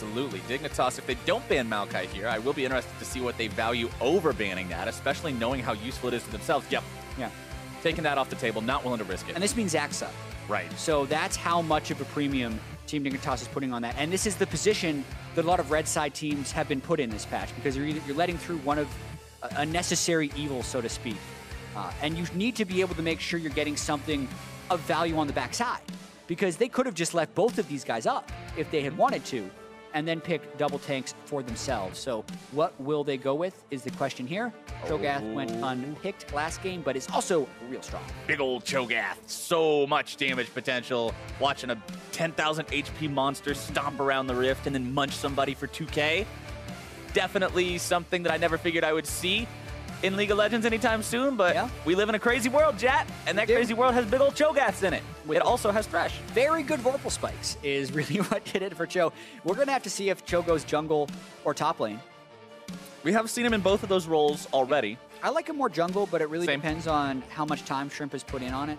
Absolutely. Dignitas, if they don't ban Maokai here, I will be interested to see what they value over banning that, especially knowing how useful it is to themselves. Yep. Yeah. Taking that off the table, not willing to risk it. And this means Zaxxa. Right. So that's how much of a premium Team Dignitas is putting on that. And this is the position that a lot of red side teams have been put in this patch, because you're letting through one of a necessary evil, so to speak. And you need to be able to make sure you're getting something of value on the backside, because they could have just left both of these guys up if they had wanted to, and then pick double tanks for themselves. So what will they go with is the question here. Cho'Gath went unpicked last game, but is also real strong. Big old Cho'Gath. So much damage potential. Watching a 10,000 HP monster stomp around the rift and then munch somebody for 2K. Definitely something that I never figured I would see in League of Legends anytime soon, but we live in a crazy world, Jatt, and that crazy world has big old Cho'Gaths in it. It also has Thresh. Very good Vorpal spikes is really what did it for Cho. We're going to have to see if Cho goes jungle or top lane. We have seen him in both of those roles already. I like him more jungle, but it really depends on how much time Shrimp has put in on it.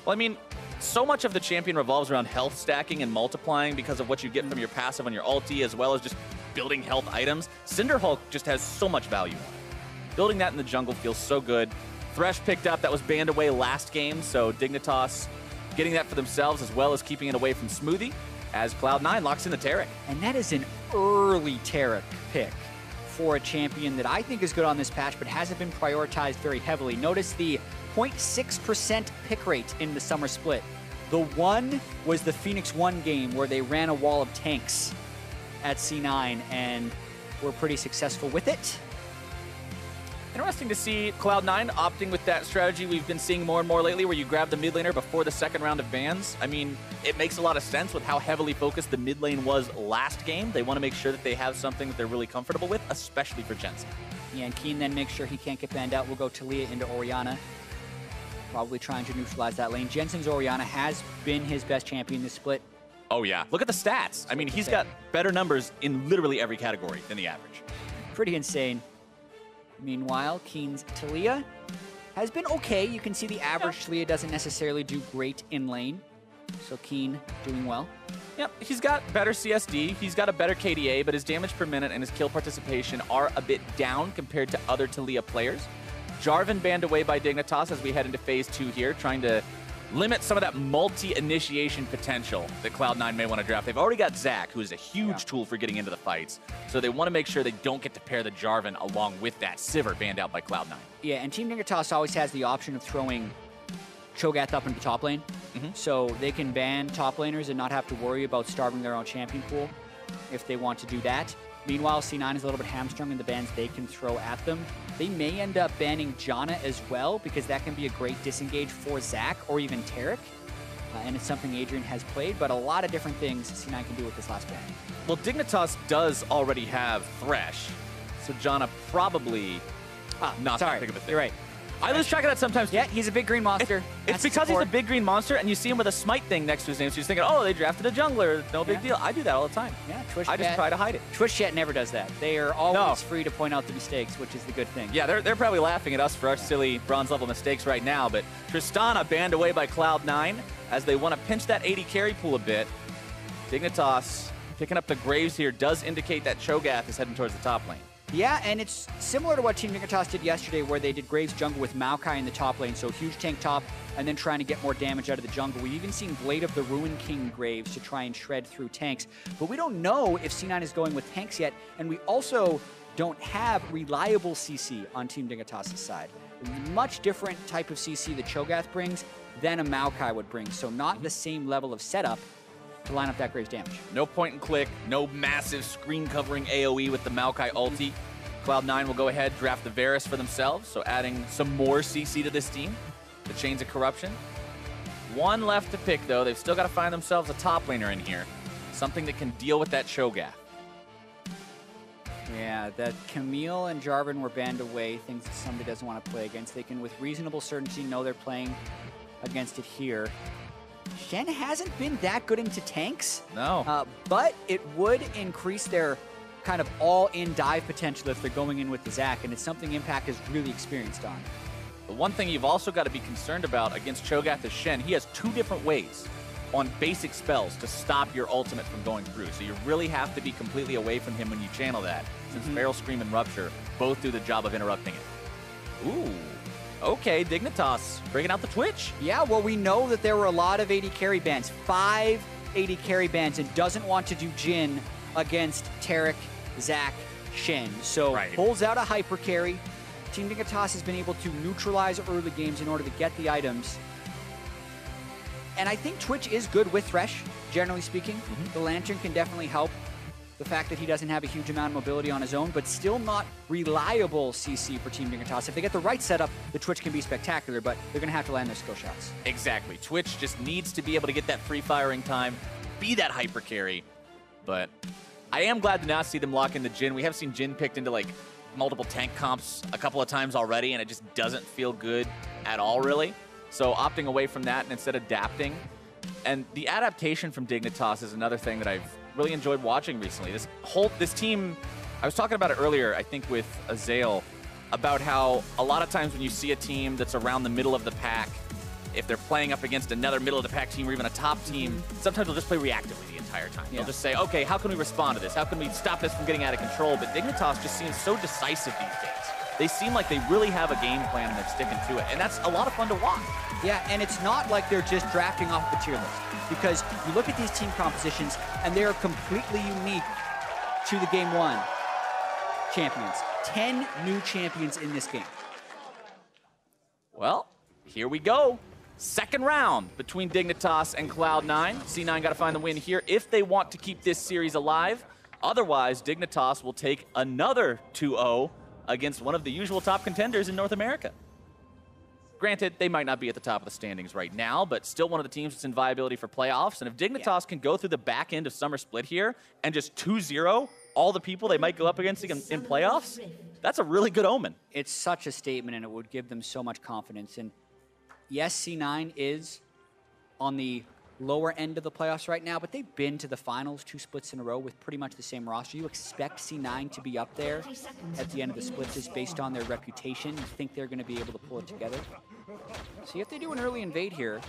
Well, I mean, so much of the champion revolves around health stacking and multiplying because of what you get from your passive on your ulti, as well as just building health items. Cinderhulk just has so much value on it. Building that in the jungle feels so good. Thresh picked up, that was banned away last game, so Dignitas getting that for themselves, as well as keeping it away from Smoothie, as Cloud9 locks in the Taric. And that is an early Taric pick for a champion that I think is good on this patch, but hasn't been prioritized very heavily. Notice the 0.6% pick rate in the summer split. The one was the Phoenix 1 game where they ran a wall of tanks at C9 and were pretty successful with it. Interesting to see Cloud9 opting with that strategy we've been seeing more and more lately, where you grab the mid laner before the second round of bans. I mean, it makes a lot of sense with how heavily focused the mid lane was last game. They want to make sure that they have something that they're really comfortable with, especially for Jensen. Yeah, and Keane then makes sure he can't get banned out. We'll go Taliyah into Orianna, probably trying to neutralize that lane. Jensen's Orianna has been his best champion this split. Oh yeah, look at the stats. I mean, he's got better numbers in literally every category than the average. Pretty insane. Meanwhile, Keane's Taliyah has been okay. You can see the average Taliyah doesn't necessarily do great in lane. So Keane doing well. Yep, he's got better CSD, he's got a better KDA, but his damage per minute and his kill participation are a bit down compared to other Taliyah players. Jarvan banned away by Dignitas as we head into phase 2 here, trying to limit some of that multi-initiation potential that Cloud9 may want to draft. They've already got Zac, who is a huge tool for getting into the fights. So they want to make sure they don't get to pair the Jarvan along with that Sivir banned out by Cloud9. Yeah, and Team Dignitas always has the option of throwing Cho'Gath up into top lane. So they can ban top laners and not have to worry about starving their own champion pool if they want to do that. Meanwhile, C9 is a little bit hamstrung in the bans they can throw at them. They may end up banning Janna as well, because that can be a great disengage for Zac or even Taric. And it's something Adrian has played, but a lot of different things C9 can do with this last ban. Well, Dignitas does already have Thresh, so Janna probably not that big of a thing. You're right. I lose track of that sometimes. Yeah, he's a big green monster. It's because he's a big green monster, and you see him with a smite thing next to his name, so you're thinking, oh, they drafted a jungler, no big deal. I do that all the time. Yeah, Twitch I just try to hide it. Twitch chat never does that. They are always free to point out the mistakes, which is the good thing. Yeah, they're probably laughing at us for our silly bronze level mistakes right now, but Tristana banned away by Cloud9 as they want to pinch that AD carry pool a bit. Dignitas picking up the Graves here does indicate that Cho'Gath is heading towards the top lane. Yeah, and it's similar to what Team Dignitas did yesterday, where they did Graves jungle with Maokai in the top lane, so huge tank top, and then trying to get more damage out of the jungle. We've even seen Blade of the Ruin King Graves to try and shred through tanks, but we don't know if C9 is going with tanks yet, and we also don't have reliable CC on Team Dignitas' side. Much different type of CC that Cho'Gath brings than a Maokai would bring, so not the same level of setup to line up that Graves damage. No point and click, no massive screen covering AoE with the Maokai ulti. Cloud9 will go ahead, draft the Varus for themselves, so adding some more CC to this team. The Chains of Corruption. One left to pick, though. They've still got to find themselves a top laner in here. Something that can deal with that Cho'Gath. Yeah, that Camille and Jarvan were banned away, things that somebody doesn't want to play against. They can, with reasonable certainty, know they're playing against it here. Shen hasn't been that good into tanks. No. But it would increase their kind of all-in dive potential if they're going in with the Zac, and it's something Impact has really experienced on. The one thing you've also got to be concerned about against Cho'Gath is Shen. He has two different ways on basic spells to stop your ultimate from going through. So you really have to be completely away from him when you channel that, since Feral Scream and Rupture both do the job of interrupting it. Ooh. Okay, Dignitas bringing out the Twitch. Yeah, well, we know that there were a lot of AD carry bans. 5 AD carry bans, and doesn't want to do Jhin against Taric, Zac, Shen. So pulls out a hyper carry. Team Dignitas has been able to neutralize early games in order to get the items. And I think Twitch is good with Thresh, generally speaking. The Lantern can definitely help. The fact that he doesn't have a huge amount of mobility on his own, but still not reliable CC for Team Dignitas. If they get the right setup, the Twitch can be spectacular, but they're going to have to land their skill shots. Exactly. Twitch just needs to be able to get that free firing time, be that hyper carry. But I am glad to not see them lock in the Jhin. We have seen Jhin picked into like multiple tank comps a couple of times already, and it just doesn't feel good at all, really. So opting away from that and instead adapting. And the adaptation from Dignitas is another thing that I've really enjoyed watching recently. This team, I was talking about it earlier, I think with Azael, about how a lot of times when you see a team that's around the middle of the pack, if they're playing up against another middle of the pack team or even a top team, sometimes they'll just play reactively the entire time. They'll just say, okay, how can we respond to this? How can we stop this from getting out of control? But Dignitas just seems so decisive these days. They seem like they really have a game plan and they're sticking to it. And that's a lot of fun to watch. Yeah, and it's not like they're just drafting off the tier list. Because you look at these team compositions, and they are completely unique to the Game 1 champions. 10 new champions in this game. Well, here we go. Second round between Dignitas and Cloud9. C9 got to find the win here if they want to keep this series alive. Otherwise, Dignitas will take another 2-0 against one of the usual top contenders in North America. Granted, they might not be at the top of the standings right now, but still one of the teams that's in viability for playoffs. And if Dignitas can go through the back end of Summer Split here and just 2-0 all the people they might go up against in playoffs, that's a really good omen. It's such a statement, and it would give them so much confidence. And yes, C9 is on the lower end of the playoffs right now, but they've been to the finals 2 splits in a row with pretty much the same roster. You expect C9 to be up there at the end of the splits just based on their reputation. You think they're going to be able to pull it together. See if they do an early invade here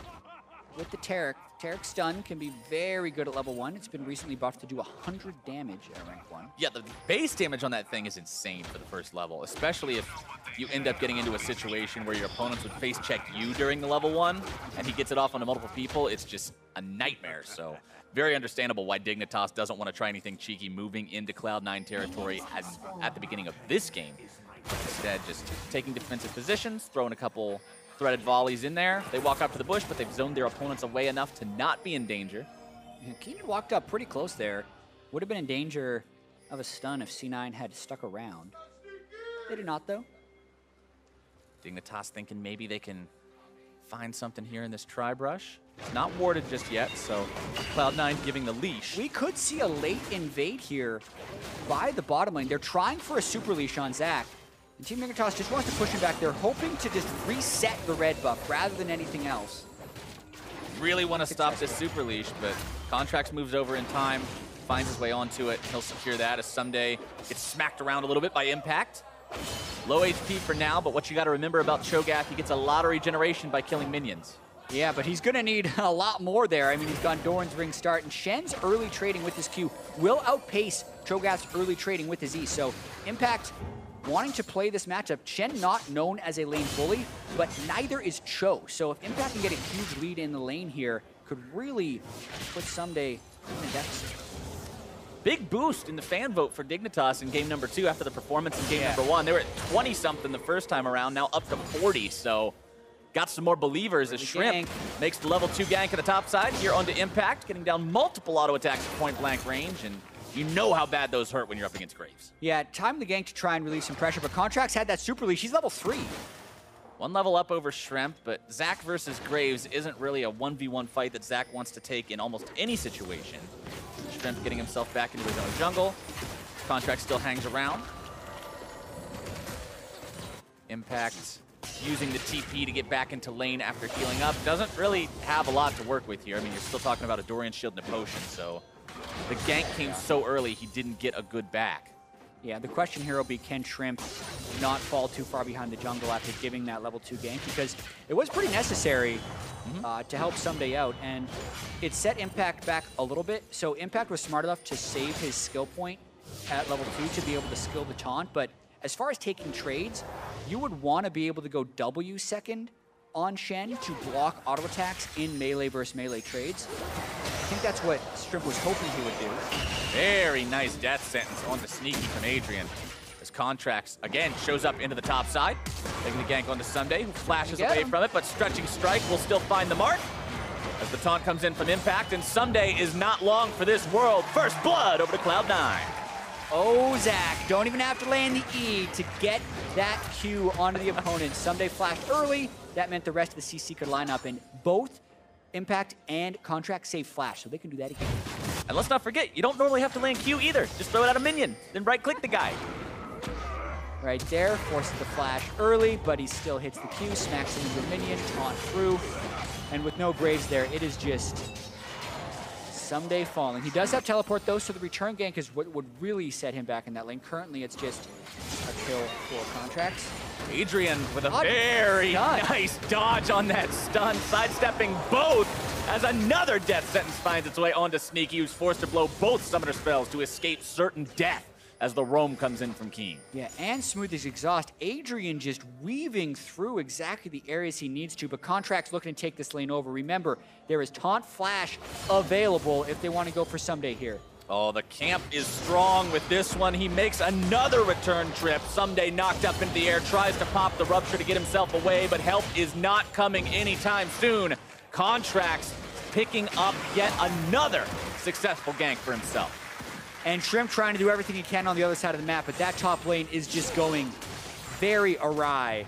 with the Taric. Taric's stun can be very good at level 1. It's been recently buffed to do 100 damage at rank 1. Yeah, the base damage on that thing is insane for the first level, especially if you end up getting into a situation where your opponents would face check you during the level 1 and he gets it off onto multiple people. It's just a nightmare. So very understandable why Dignitas doesn't want to try anything cheeky moving into Cloud9 territory at the beginning of this game. Instead, just taking defensive positions, throwing a couple threaded volleys in there. They walk up to the bush, but they've zoned their opponents away enough to not be in danger. Yeah, Keane walked up pretty close there. Would have been in danger of a stun if C9 had stuck around. They did not, though. Dignitas thinking maybe they can find something here in this tri-brush. It's not warded just yet, so Cloud9 giving the leash. We could see a late invade here by the bottom lane. They're trying for a super leash on Zac. And Team Dignitas just wants to push him back. They're hoping to just reset the red buff rather than anything else. Really want to stop this super leash, but Contractz moves over in time, finds his way onto it. He'll secure that as Ssumday gets smacked around a little bit by impact. Low HP for now, but what you got to remember about Cho'Gath, he gets a lot of regeneration by killing minions. Yeah, but he's going to need a lot more there. I mean, he's got Doran's ring start, and Shen's early trading with his Q will outpace Cho'Gath's early trading with his E. So Impact wanting to play this matchup. Shen not known as a lane bully, but neither is Cho. So if Impact can get a huge lead in the lane here, could really put Ssumday in a deficit. Big boost in the fan vote for Dignitas in game number 2 after the performance in game number 1. They were at 20-something the first time around, now up to 40, so got some more believers as Shrimp makes the level 2 gank at the top side here onto Impact, getting down multiple auto attacks at point blank range, and you know how bad those hurt when you're up against Graves. Yeah, time the gank to try and relieve some pressure, but Contractz had that super leash. He's level 3. 1 level up over Shrimp, but Zac versus Graves isn't really a 1v1 fight that Zac wants to take in almost any situation. Shrimp getting himself back into his own jungle. Contractz still hangs around. Impact using the TP to get back into lane after healing up. Doesn't really have a lot to work with here. I mean, you're still talking about a Dorian shield and a potion, so the gank came so early he didn't get a good back. Yeah, the question here will be, can Shrimp not fall too far behind the jungle after giving that level 2 gank? Because it was pretty necessary to help Ssumday out, and it set Impact back a little bit. So Impact was smart enough to save his skill point at level 2 to be able to skill the taunt, but as far as taking trades, you would want to be able to go W second on Shen to block auto attacks in melee versus melee trades. I think that's what Strip was hoping he would do. Very nice death sentence on the sneaky from Adrian. As Contractz, again, shows up into the top side. Taking the gank onto Ssumday, who flashes away from it, but Stretching Strike will still find the mark. As the taunt comes in from Impact, and Ssumday is not long for this world. First blood over to Cloud9. Oh, Zach, don't even have to land the E to get that Q onto the opponent. Ssumday flashed early. That meant the rest of the CC could line up, and both Impact and Contractz save flash, so they can do that again. And let's not forget, you don't normally have to land Q either. Just throw it at a minion, then right-click the guy. Right there, forces the flash early, but he still hits the Q, smacks him into a minion, taunt through. And with no Graves there, it is just Ssumday falling. He does have teleport though, so the return gank is what would really set him back in that lane. Currently, it's just a kill for Contractz. Adrian with a very nice dodge on that stun, sidestepping both as another death sentence finds its way onto Sneaky, who's forced to blow both summoner spells to escape certain death as the roam comes in from Keane. Yeah, and Smoothie's exhaust. Adrian just weaving through exactly the areas he needs to, but Contractz looking to take this lane over. Remember, there is taunt flash available if they want to go for Ssumday here. Oh, the camp is strong with this one. He makes another return trip. Ssumday knocked up into the air, tries to pop the rupture to get himself away, but help is not coming anytime soon. Contractz picking up yet another successful gank for himself. And Shrimp trying to do everything he can on the other side of the map, but that top lane is just going very awry.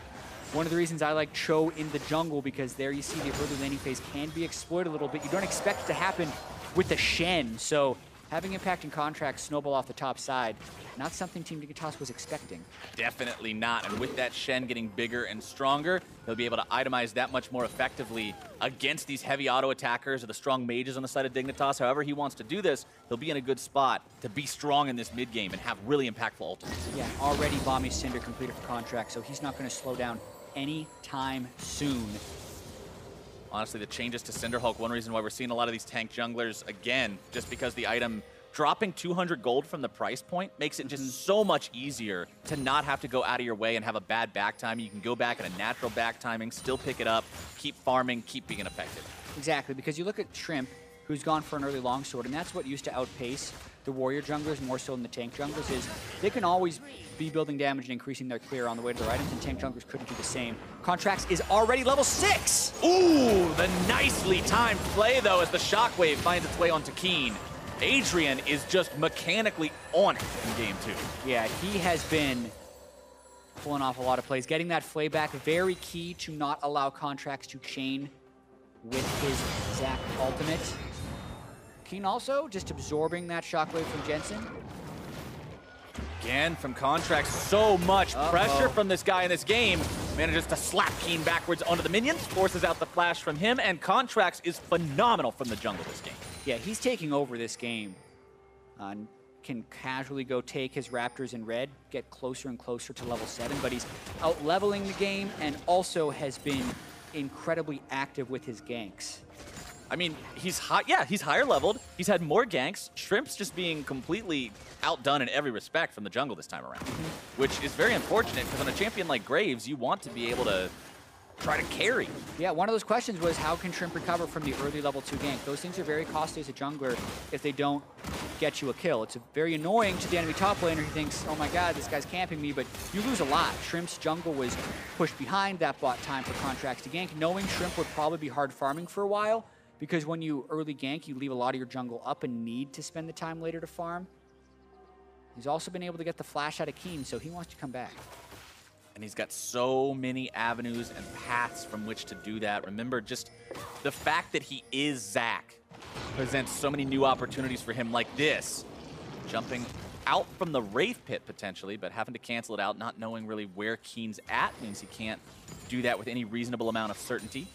One of the reasons I like Cho in the jungle, because there you see the early laning phase can be exploited a little bit. You don't expect it to happen with the Shen, so having Impact and Contractz snowball off the top side, not something Team Dignitas was expecting. Definitely not, and with that Shen getting bigger and stronger, he'll be able to itemize that much more effectively against these heavy auto attackers or the strong mages on the side of Dignitas. However he wants to do this, he'll be in a good spot to be strong in this mid game and have really impactful ultimates. Yeah, already Bomby Cinder completed for Contractz, so he's not going to slow down anytime soon. Honestly, the changes to Cinderhulk, one reason why we're seeing a lot of these tank junglers, again, just because the item dropping 200 gold from the price point makes it just so much easier to not have to go out of your way and have a bad back time. You can go back at a natural back timing, still pick it up, keep farming, keep being effective. Exactly, because you look at Shrimp, who's gone for an early longsword, and that's what used to outpace the warrior junglers more so than the tank junglers, is they can always be building damage and increasing their clear on the way to their items, and tank junglers couldn't do the same. Contractz is already level 6! Ooh, the nicely timed play, though, as the shockwave finds its way onto Keane. Adrian is just mechanically on it in game 2. Yeah, he has been pulling off a lot of plays. Getting that flay back, very key to not allow Contractz to chain with his Zap ultimate. Keane also just absorbing that shockwave from Jensen. Again, from Contractz, so much pressure from this guy in this game. Manages to slap Keane backwards onto the minions, forces out the flash from him, and Contractz is phenomenal from the jungle this game. Yeah, he's taking over this game. Can casually go take his Raptors in red, get closer and closer to level 7, but he's out-leveling the game and also has been incredibly active with his ganks. I mean, he's higher leveled. He's had more ganks. Shrimp's just being completely outdone in every respect from the jungle this time around, which is very unfortunate because on a champion like Graves, you want to be able to try to carry. Yeah, one of those questions was how can Shrimp recover from the early level 2 gank? Those things are very costly as a jungler if they don't get you a kill. It's very annoying to the enemy top laner who thinks, oh my god, this guy's camping me, but you lose a lot. Shrimp's jungle was pushed behind that bot time for Contractz to gank, knowing Shrimp would probably be hard farming for a while, because when you early gank, you leave a lot of your jungle up and need to spend the time later to farm. He's also been able to get the flash out of Keane, so he wants to come back. And he's got so many avenues and paths from which to do that. Remember, just the fact that he is Zach presents so many new opportunities for him like this. Jumping out from the Wraith Pit, potentially, but having to cancel it out, not knowing really where Keane's at, means he can't do that with any reasonable amount of certainty.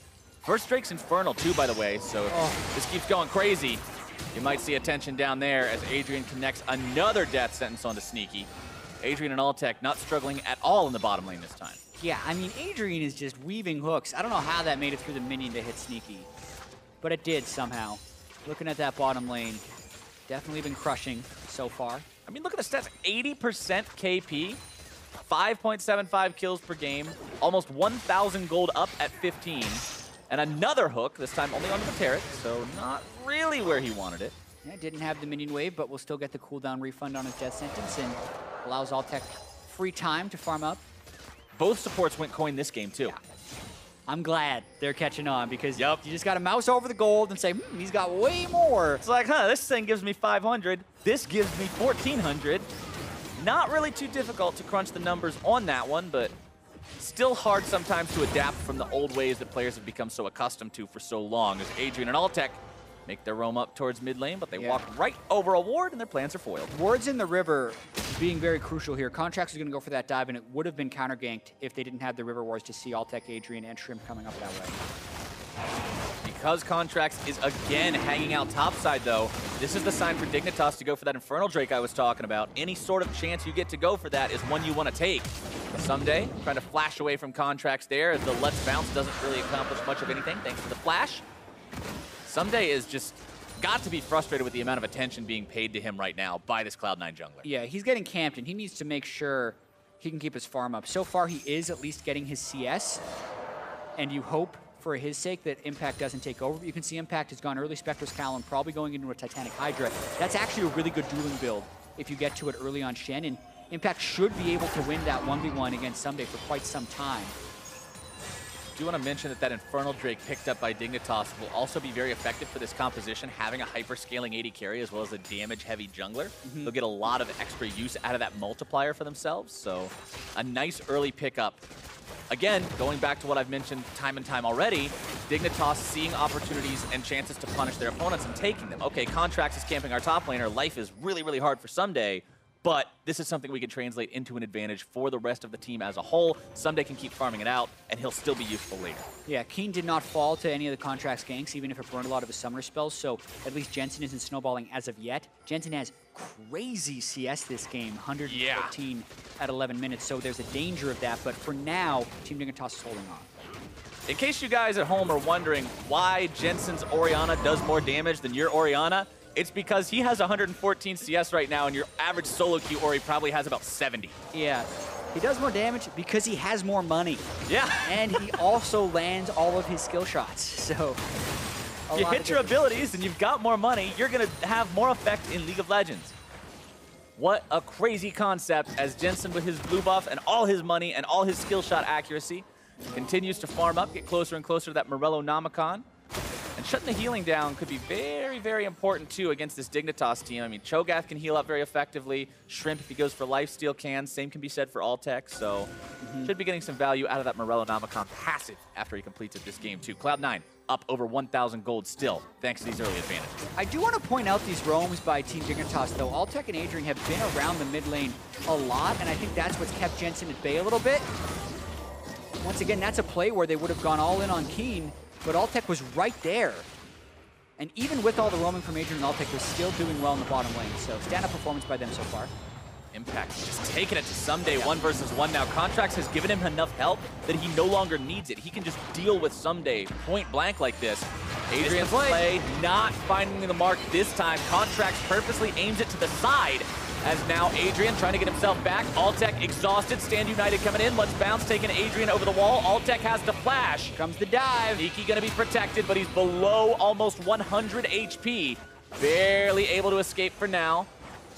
First Drake's Infernal, too, by the way, so if this keeps going crazy, you might see attention down there as Adrian connects another death sentence onto Sneaky. Adrian and Altec not struggling at all in the bottom lane this time. Yeah, I mean, Adrian is just weaving hooks. I don't know how that made it through the minion to hit Sneaky, but it did somehow. Looking at that bottom lane, definitely been crushing so far. I mean, look at the stats. 80% KP, 5.75 kills per game, almost 1,000 gold up at 15, and another hook, this time only onto the Taric, so not really where he wanted it. Yeah, didn't have the minion wave, but will still get the cooldown refund on his death sentence and allows Altec free time to farm up. Both supports went coin this game, too. Yeah. I'm glad they're catching on because you just got to mouse over the gold and say, he's got way more. It's like, this thing gives me 500. This gives me 1,400. Not really too difficult to crunch the numbers on that one, but still hard sometimes to adapt from the old ways that players have become so accustomed to for so long. As Adrian and Altec make their roam up towards mid lane, but they walk right over a ward and their plans are foiled. Wards in the river being very crucial here. Contractz is going to go for that dive, and it would have been counter-ganked if they didn't have the river wards to see Altec, Adrian, and Shrimp coming up that way. Because Contractz is again hanging out topside, though, this is the sign for Dignitas to go for that Infernal Drake I was talking about. Any sort of chance you get to go for that is one you want to take. Ssumday trying to flash away from Contractz there, as the Let's Bounce doesn't really accomplish much of anything thanks to the flash. Ssumday is just got to be frustrated with the amount of attention being paid to him right now by this Cloud9 jungler. Yeah, he's getting camped, and he needs to make sure he can keep his farm up. So far, he is at least getting his CS, and you hope for his sake that Impact doesn't take over. But you can see Impact has gone early Spectre's Callan, probably going into a Titanic Hydra. That's actually a really good dueling build if you get to it early on Shen, and Impact should be able to win that 1v1 against Ssumday for quite some time. I do want to mention that Infernal Drake picked up by Dignitas will also be very effective for this composition, having a hyper-scaling AD carry as well as a damage-heavy jungler. They'll get a lot of extra use out of that multiplier for themselves, so a nice early pickup. Again, going back to what I've mentioned time and time already, Dignitas seeing opportunities and chances to punish their opponents and taking them. Okay, Contractz is camping our top laner. Life is really, really hard for Ssumday. But this is something we can translate into an advantage for the rest of the team as a whole. Ssumday can keep farming it out, and he'll still be useful later. Yeah, Keane did not fall to any of the Contractz ganks, even if it burned a lot of his summoner spells, so at least Jensen isn't snowballing as of yet. Jensen has crazy CS this game, 114 at 11 minutes, so there's a danger of that, but for now, Team Dignitas is holding on. In case you guys at home are wondering why Jensen's Orianna does more damage than your Orianna, it's because he has 114 CS right now, and your average solo queue Ori probably has about 70. Yeah, he does more damage because he has more money. Yeah. And he also lands all of his skill shots, so... You hit your abilities and you've got more money, you're going to have more effect in League of Legends. What a crazy concept, as Jensen with his blue buff and all his money and all his skill shot accuracy continues to farm up, get closer and closer to that Morello Nomicon. And shutting the healing down could be very, very important, too, against this Dignitas team. I mean, Cho'Gath can heal up very effectively. Shrimp, if he goes for lifesteal, can. Same can be said for Altec, so should be getting some value out of that Morello Nomicon passive after he completes it this game, too. Cloud9 up over 1,000 gold still, thanks to these early advantages. I do want to point out these roams by Team Dignitas, though. Altec and Adrian have been around the mid lane a lot, and I think that's what's kept Jensen at bay a little bit. Once again, that's a play where they would have gone all in on Keane, but Altec was right there. And even with all the roaming from Adrian and Altec, was still doing well in the bottom lane. So stand-up performance by them so far. Impact just taking it to Ssumday 1 versus 1 now. Contractz has given him enough help that he no longer needs it. He can just deal with Ssumday point blank like this. Adrian's play not finding the mark this time. Contractz purposely aims it to the side. As now Adrian trying to get himself back. Altec exhausted. Stand United coming in. Let's bounce, taking Adrian over the wall. Altec has to flash. Comes the dive. Iki gonna be protected, but he's below almost 100 HP. Barely able to escape for now.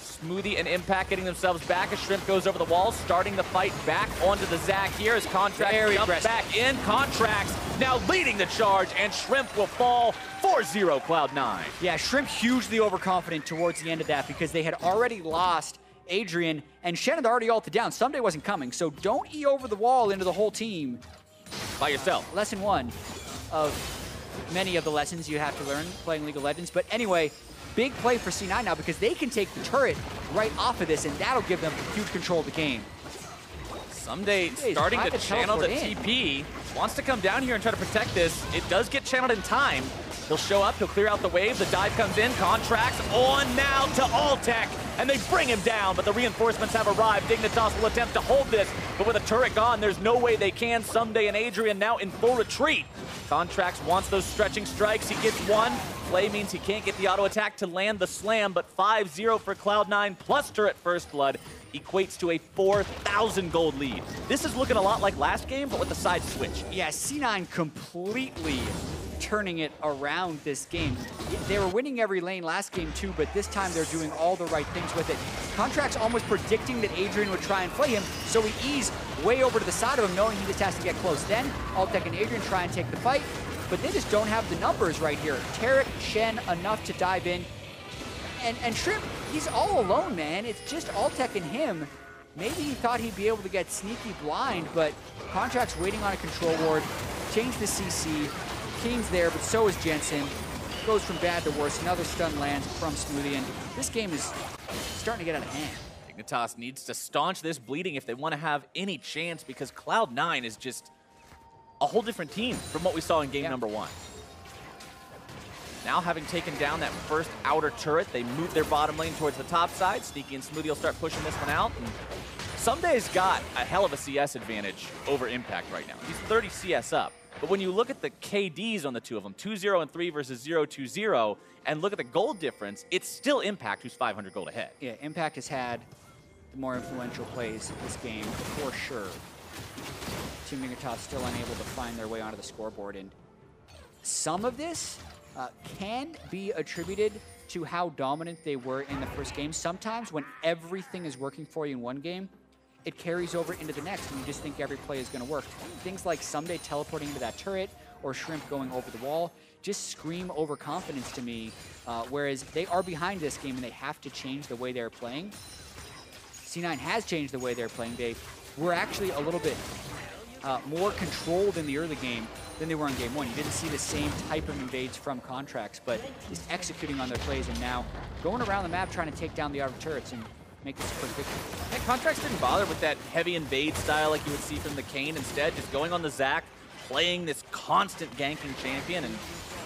Smoothie and Impact getting themselves back as Shrimp goes over the wall, starting the fight back onto the Zac here as Contractz jumps back in. Contractz now leading the charge, and Shrimp will fall 4-0 Cloud9. Yeah, Shrimp hugely overconfident towards the end of that because they had already lost Adrian, and Shen had already ulted down. Ssumday wasn't coming, so don't E over the wall into the whole team. By yourself. Lesson 1 of many of the lessons you have to learn playing League of Legends. But anyway, big play for C9 now because they can take the turret right off of this, and that'll give them huge control of the game. Ssumday starting to channel the TP. Wants to come down here and try to protect this. It does get channeled in time. He'll show up, he'll clear out the wave, the dive comes in, Contractz on now to Altec. and they bring him down, but the reinforcements have arrived. Dignitas will attempt to hold this, but with a turret gone, there's no way they can. Ssumday and Adrian now in full retreat. Contractz wants those stretching strikes. He gets one. Play means he can't get the auto attack to land the slam, but 5-0 for Cloud9 plus turret first blood equates to a 4,000 gold lead. This is looking a lot like last game, but with the side switch. Yeah, C9 completely turning it around this game. They were winning every lane last game too, but this time they're doing all the right things with it. Contractz almost predicting that Adrian would try and play him, so he eased way over to the side of him, knowing he just has to get close. Then Altec and Adrian try and take the fight, but they just don't have the numbers right here. Taric, Shen, enough to dive in. And Shrimp, he's all alone, man. It's just Altec and him. Maybe he thought he'd be able to get sneaky blind, but Contractz waiting on a control ward, change the CC. Keane's there, but so is Jensen. Goes from bad to worse. Another stun lands from Smoothie, and this game is starting to get out of hand. Dignitas needs to staunch this bleeding if they want to have any chance, because Cloud9 is just a whole different team from what we saw in game number 1. Now, having taken down that first outer turret, they move their bottom lane towards the top side. Sneaky and Smoothie will start pushing this one out. And Ssumday's got a hell of a CS advantage over Impact right now. He's 30 CS up. But when you look at the KDs on the two of them, 2-0 and 3 versus 0-2-0, and look at the gold difference, it's still Impact who's 500 gold ahead. Yeah, Impact has had the more influential plays this game, for sure. Team Dignitas still unable to find their way onto the scoreboard, and some of this can be attributed to how dominant they were in the first game. Sometimes when everything is working for you in one game, it carries over into the next, and you just think every play is going to work. Things like Ssumday teleporting into that turret or Shrimp going over the wall just scream overconfidence to me, whereas they are behind this game and they have to change the way they're playing. C9 has changed the way they're playing. They were actually a little bit more controlled in the early game than they were in game 1. You didn't see the same type of invades from Contractz, but just executing on their plays and now going around the map trying to take down the outer turrets and make this a quick victory. And Contractz didn't bother with that heavy invade style like you would see from the Keane. Instead, just going on the Zac, playing this constant ganking champion and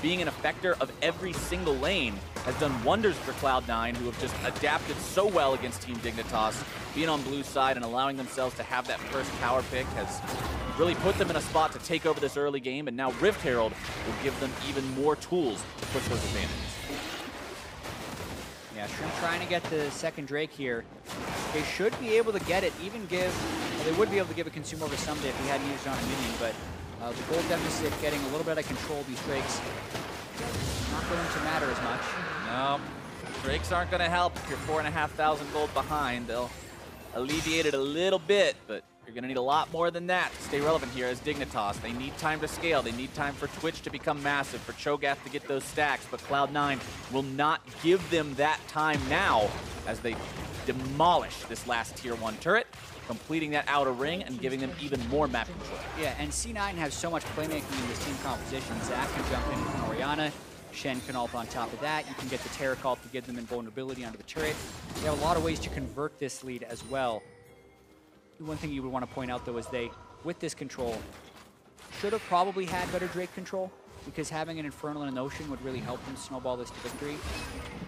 being an effector of every single lane has done wonders for Cloud9, who have just adapted so well against Team Dignitas. Being on blue side and allowing themselves to have that first power pick has really put them in a spot to take over this early game, and now Rift Herald will give them even more tools to push those advantages. Yeah, Shrimp trying to get the second Drake here. They should be able to get it, even give, well, they would be able to give a consume over Ssumday if he hadn't used it on a minion, but the gold deficit getting a little bit out of control of these Drakes not going to matter as much. No, Drakes aren't going to help if you're 4,500 gold behind. They'll alleviate it a little bit, but you're going to need a lot more than that to stay relevant here as Dignitas. They need time to scale. They need time for Twitch to become massive, for Cho'Gath to get those stacks, but Cloud9 will not give them that time now as they demolish this last tier 1 turret, completing that outer ring and giving them even more map control. Yeah, and C9 has so much playmaking in this team composition. Zac can jump in from Orianna. Shen can ult on top of that. You can get the Taric ult to give them invulnerability onto the turret. They have a lot of ways to convert this lead as well. One thing you would want to point out, though, is they, with this control, should have probably had better Drake control, because having an Infernal and an Ocean would really help them snowball this to victory.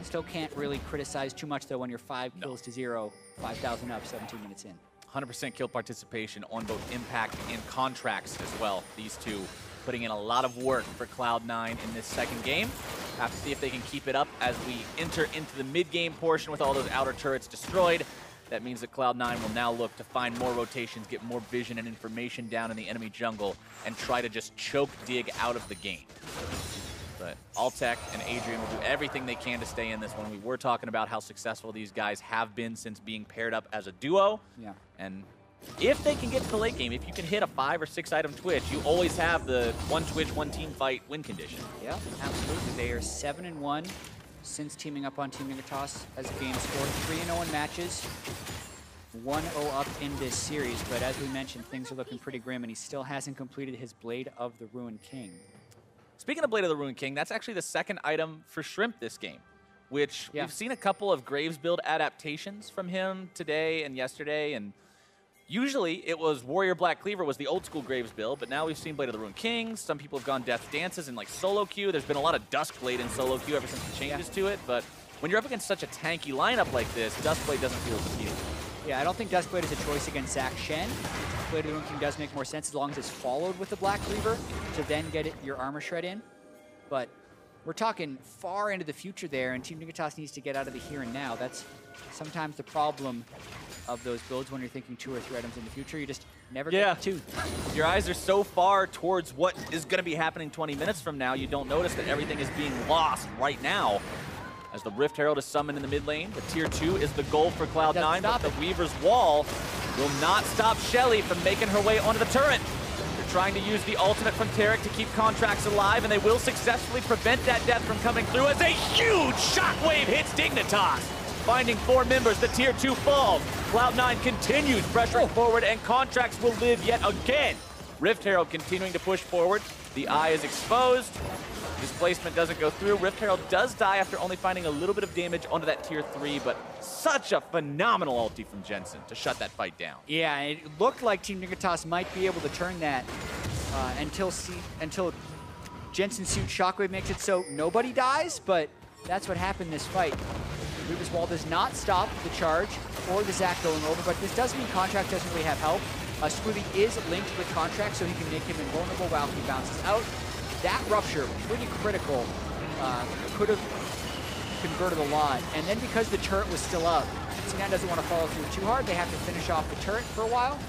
Still can't really criticize too much, though, when you're 5 kills to 0, 5,000 up, 17 minutes in. 100% kill participation on both Impact and Contractz as well. These two putting in a lot of work for Cloud9 in this second game. Have to see if they can keep it up as we enter into the mid-game portion with all those outer turrets destroyed. That means that Cloud9 will now look to find more rotations, get more vision and information down in the enemy jungle, and try to just choke Dig out of the game. But Altec and Adrian will do everything they can to stay in this one. We were talking about how successful these guys have been since being paired up as a duo. Yeah. And if they can get to the late game, if you can hit a 5 or 6 item Twitch, you always have the one Twitch, one team fight win condition. Yeah, absolutely. They are 7-1 since teaming up on Team Dignitas as a game score. 3-0 in matches. 1-0 up in this series, but as we mentioned, things are looking pretty grim, and he still hasn't completed his Blade of the Ruined King. Speaking of Blade of the Ruined King, that's actually the second item for Shrimp this game, which we've seen a couple of Graves build adaptations from him today and yesterday, and usually it was Warrior Black Cleaver was the old school Graves build, but now we've seen Blade of the Ruined King. Some people have gone Death Dances and like solo queue. There's been a lot of Duskblade in solo queue ever since the changes to it, but when you're up against such a tanky lineup like this, Duskblade doesn't feel as appealing. Yeah, I don't think Duskblade is a choice against Zach Shen. Blade of the Moon King does make more sense as long as it's followed with the Black Reaver to then get your armor shred in. But we're talking far into the future there, and Team Dignitas needs to get out of the here and now. That's sometimes the problem of those builds when you're thinking 2 or 3 items in the future. You just never get to 2. Your eyes are so far towards what is going to be happening 20 minutes from now, you don't notice that everything is being lost right now. As the Rift Herald is summoned in the mid lane, the tier 2 is the goal for Cloud9, but the Weaver's Wall will not stop Shelly from making her way onto the turret. They're trying to use the ultimate from Taric to keep Contractz alive, and they will successfully prevent that death from coming through as a huge shockwave hits Dignitas. Finding 4 members, the tier 2 falls. Cloud9 continues pressuring forward, and Contractz will live yet again. Rift Herald continuing to push forward. The eye is exposed. Displacement doesn't go through. Rift Herald does die after only finding a little bit of damage onto that tier 3, but such a phenomenal ulti from Jensen to shut that fight down. Yeah, it looked like Team Dignitas might be able to turn that until Jensen suit Shockwave makes it so nobody dies, but that's what happened this fight. Weaver's Wall does not stop the charge or the Zac going over, but this does mean Contractz doesn't really have help. Smoothie is linked with Contractz, so he can make him invulnerable while he bounces out. That rupture, pretty critical, could have converted a lot. And then because the turret was still up, C9 doesn't want to follow through too hard. They have to finish off the turret for a while.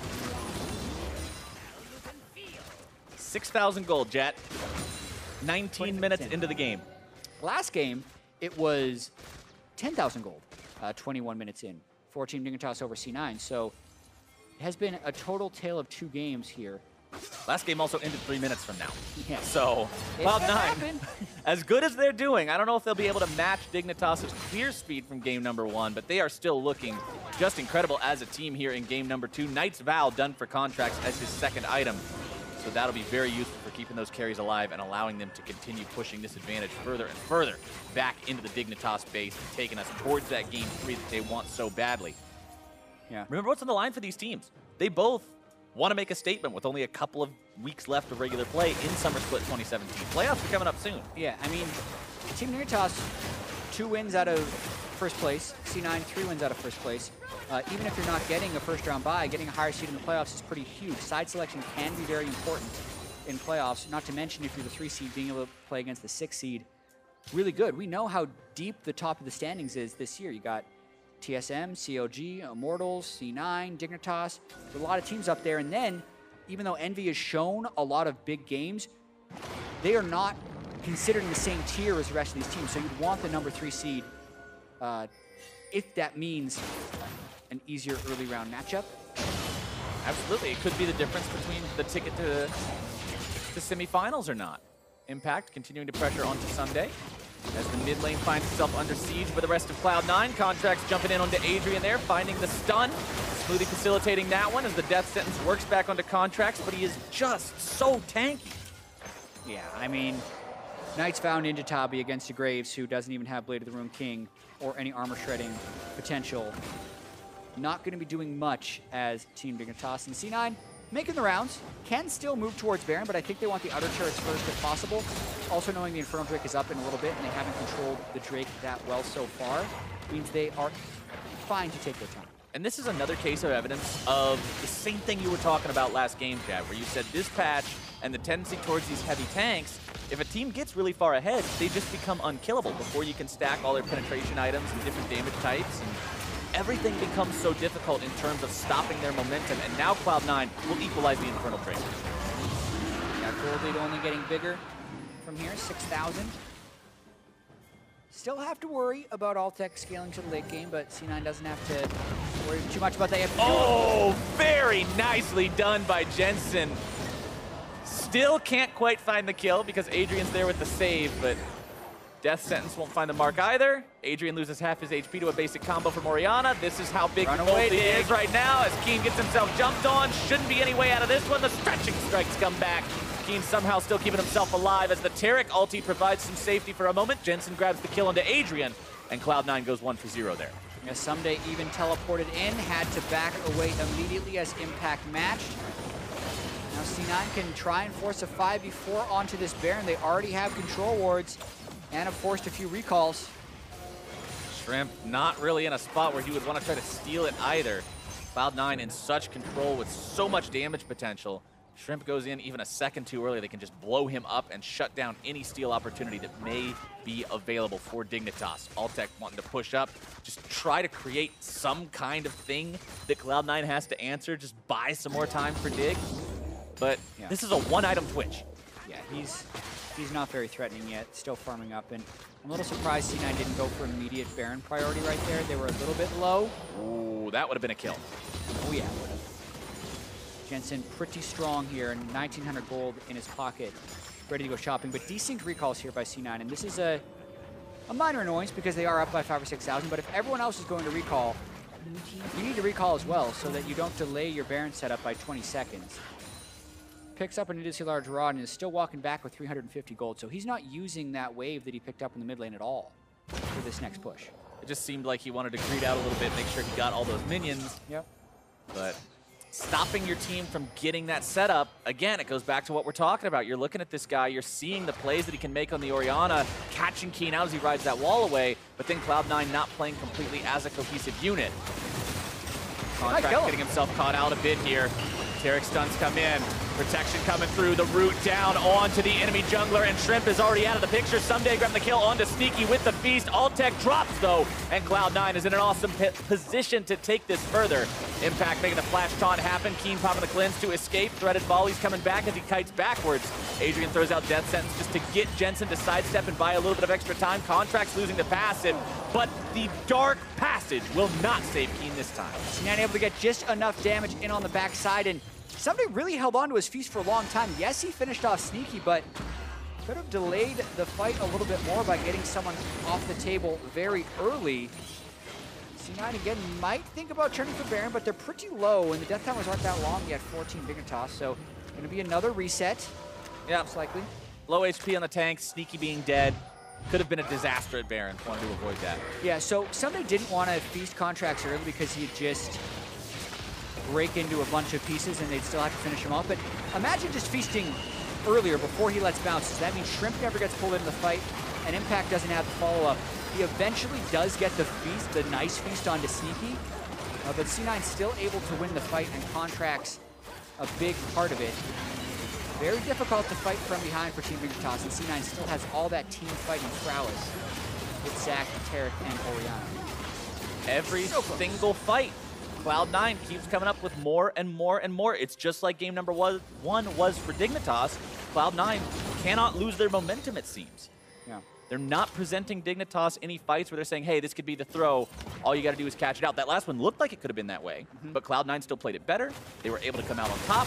6,000 gold, Jatt. 19 minutes into the game. Last game, it was 10,000 gold, 21 minutes in, for Team Dignitas over C9. So it has been a total tale of 2 games here. Last game also ended 3 minutes from now. Yeah. So, Cloud9, as good as they're doing, I don't know if they'll be able to match Dignitas' clear speed from game number 1, but they are still looking just incredible as a team here in game number 2. Knight's Vow done for Contractz as his second item. So that'll be very useful for keeping those carries alive and allowing them to continue pushing this advantage further and further back into the Dignitas base and taking us towards that game 3 that they want so badly. Yeah. Remember what's on the line for these teams. They both want to make a statement with only a couple of weeks left of regular play in Summer Split 2017. Playoffs are coming up soon. Yeah, I mean, Team Dignitas, 2 wins out of first place. C9, 3 wins out of first place. Even if you're not getting a first-round bye, getting a higher seed in the playoffs is pretty huge. Side selection can be very important in playoffs, not to mention if you're the 3 seed, being able to play against the 6 seed. Really good. We know how deep the top of the standings is this year. You got TSM, COG, Immortals, C9, Dignitas. There's a lot of teams up there. And then, even though Envy has shown a lot of big games, they are not considered in the same tier as the rest of these teams. So you'd want the number 3 seed if that means an easier early round matchup. Absolutely. It could be the difference between the ticket to semifinals or not. Impact continuing to pressure onto Ssumday. As the mid lane finds itself under siege by the rest of Cloud9, Contractz jumping in onto Adrian there, finding the stun. Smoothie facilitating that one as the death sentence works back onto Contractz, but he is just so tanky. Yeah, I mean, Knight's found into Tabi against a Graves who doesn't even have Blade of the Ruined King or any armor shredding potential. Not going to be doing much as Team Dignitas, and C9 making the rounds, can still move towards Baron, but I think they want the outer turrets first if possible. Also knowing the Infernal Drake is up in a little bit and they haven't controlled the Drake that well so far, means they are fine to take their time. And this is another case of evidence of the same thing you were talking about last game, Jatt, where you said this patch and the tendency towards these heavy tanks, if a team gets really far ahead, they just become unkillable before you can stack all their penetration items and different damage types. And everything becomes so difficult in terms of stopping their momentum, and now Cloud9 will equalize the Infernal Drake. Yeah, gold lead only getting bigger from here, 6,000. Still have to worry about Altec scaling to the late game, but C9 doesn't have to worry too much about that. Oh, very nicely done by Jensen. Still can't quite find the kill because Adrian's there with the save, but Death Sentence won't find the mark either. Adrian loses half his HP to a basic combo from Orianna. This is how big the ulti is right now as Keane gets himself jumped on. Shouldn't be any way out of this one. The stretching strikes come back. Keane somehow still keeping himself alive as the Taric ulti provides some safety for a moment. Jensen grabs the kill onto Adrian, and Cloud9 goes 1 for 0 there. Yeah, Ssumday even teleported in, had to back away immediately as Impact matched. Now C9 can try and force a 5v4 onto this Baron. They already have control wards and have forced a few recalls. Shrimp not really in a spot where he would want to try to steal it either. Cloud9 in such control with so much damage potential. Shrimp goes in even a second too early. They can just blow him up and shut down any steal opportunity that may be available for Dignitas. Altec wanting to push up, just try to create some kind of thing that Cloud9 has to answer, just buy some more time for Dig. But this is a one-item Twitch. Yeah, he's not very threatening yet, still farming up, and I'm a little surprised C9 didn't go for immediate Baron priority right there. They were a little bit low. Ooh, that would have been a kill. Oh yeah, would have. Jensen pretty strong here, and 1,900 gold in his pocket, ready to go shopping. But desynced recalls here by C9, and this is a minor annoyance because they are up by 5,000 or 6,000. But if everyone else is going to recall, you need to recall as well so that you don't delay your Baron setup by 20 seconds. Picks up an ADC large rod and is still walking back with 350 gold. So he's not using that wave that he picked up in the mid lane at all for this next push. It just seemed like he wanted to greed out a little bit, make sure he got all those minions. Yep. But stopping your team from getting that setup, again, it goes back to what we're talking about. You're looking at this guy, you're seeing the plays that he can make on the Orianna, catching Keane out as he rides that wall away, but then Cloud9 not playing completely as a cohesive unit. Contractz getting himself caught out a bit here. Taric stuns come in, protection coming through, the root down onto the enemy jungler, and Shrimp is already out of the picture. Ssumday grabbing the kill onto Sneaky with the feast. Altec drops though, and Cloud9 is in an awesome position to take this further. Impact making the flash taunt happen. Keane popping the cleanse to escape. Threaded volleys coming back as he kites backwards. Adrian throws out Death Sentence just to get Jensen to sidestep and buy a little bit of extra time. Contractz losing the passive, but the Dark Passage will not save Keane this time. C9 able to get just enough damage in on the backside, and Ssumday really held on to his feast for a long time. Yes, he finished off Sneaky, but could have delayed the fight a little bit more by getting someone off the table very early. C9 again might think about turning for Baron, but they're pretty low, and the death timers aren't that long yet, 14 Dignitas, so going to be another reset, most likely. Low HP on the tank, Sneaky being dead. Could have been a disaster at Baron, wanted to avoid that. Yeah, so Ssumday didn't want to feast Contractz early because he had just break into a bunch of pieces and they'd still have to finish him off. But imagine just feasting earlier before he lets bounces. That means Shrimp never gets pulled into the fight and Impact doesn't have the follow-up. He eventually does get the feast, the nice feast onto Sneaky, but C9 still able to win the fight, and Contractz a big part of it. Very difficult to fight from behind for Team Dignitas, and C9 still has all that team fighting prowess with Zac, Taric, and Orianna. Every single fight, Cloud9 keeps coming up with more and more and more. It's just like game number one was for Dignitas. Cloud9 cannot lose their momentum, it seems. Yeah. They're not presenting Dignitas any fights where they're saying, hey, this could be the throw. All you got to do is catch it out. That last one looked like it could have been that way, but Cloud9 still played it better. They were able to come out on top.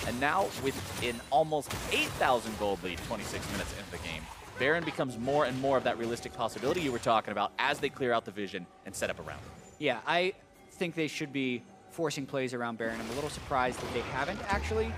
And now with an almost 8,000 gold lead, 26 minutes into the game, Baron becomes more and more of that realistic possibility you were talking about as they clear out the vision and set up around it. Yeah, I think they should be forcing plays around Baron. I'm a little surprised that they haven't actually